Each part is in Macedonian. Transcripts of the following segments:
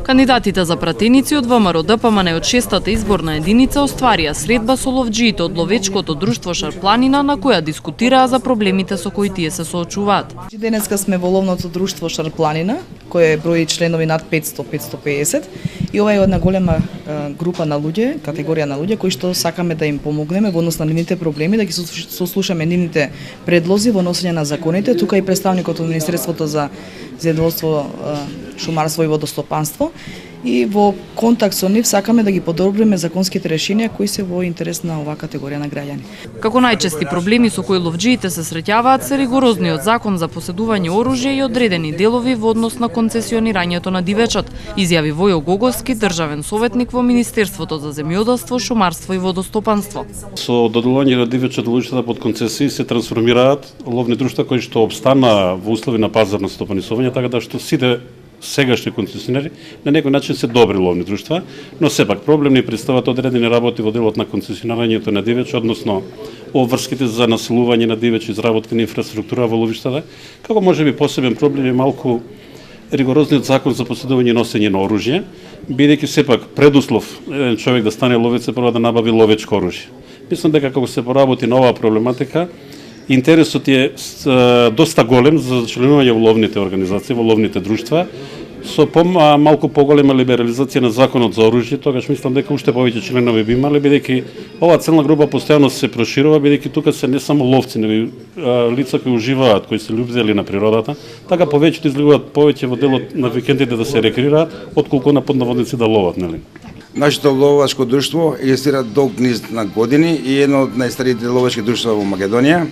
Кандидатите за пратеници од ВМРО ДПМН од 6-та изборна единица остварија средба со ловџиите од ловечкото друштво Шарпланина, на која дискутираа за проблемите со кои тие се соочуваат. Денеска сме во ловното друштво Шарпланина, кое брои членови над 500-550, и ова е една голема група на луѓе, категорија на луѓе кои што сакаме да им помогнеме во однос на нивните проблеми, да ги сослушаме нивните предлози во носење на законите. Тука и представникот од Министерството за земјоделство, шумарство и водостопанство, и во контакт со нив сакаме да ги подобриме законските решенија кои се во интерес на оваа категорија на граѓани. Како најчести проблеми со кои ловџиите се среќаваат се ригорозниот закон за поседување оружје и одредени делови во однос на концесионирањето на дивечот, изјави Војо Гоговски, државен советник во Министерството за земјоделство, шумарство и водостопанство. Со доделување на дивечот ловиштата под концесии се трансформираат ловни друштва кои што обстана во услови на пазарно стопанисување, така да што сите сегашни концесионери на некој начин се добри ловни друштва, но сепак проблем ни представат одредени работи во делот на концесионирањето на дивеч, односно обврските за населување на дивеч, изработка на инфраструктура во ловиштата, како можеби посебен проблем е малку ригорозниот закон за поседување и носење на оружје, бидејќи сепак предуслов еден човек да стане ловец е прво да набави ловечко оружје. Мислам дека како се поработи на оваа проблематика, интересот е доста голем за членување во ловните организации, во ловните друштва, со малку поголема либерализација на законот за оружје, тогаш мислам дека уште повеќе членови би имале, бидејќи оваа целна група постојано се проширува, бидејќи тука се не само ловци, него и лица кои уживаат, кои се љубители на природата, така повеќето излегуваат повеќе во делот на викендите да се рекреираат, отколку на поднаводници да ловат, нели? Нашето ловачко друштво екзистира долг низ на години и едно од најстарите ловачки друштва во Македонија.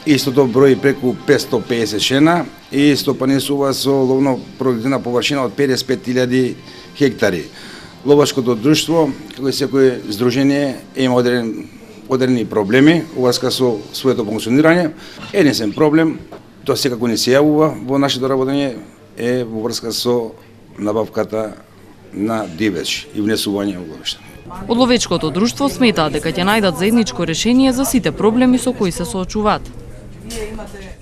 Истото брои преку 550 шена и стопанисува со ловно продуктивна површина од 55.000 хектари. Ловачкото друштво, како и секој здружение, има одредени проблеми уврска со своето функционирање. Единствен проблем, тоа секако не се јавува во нашето работење, е во врска со набавката на дивеч и внесување во ловишта. Од ловечкото друштво сметаат дека ќе најдат заедничко решение за сите проблеми со кои се соочуваат. Вие имате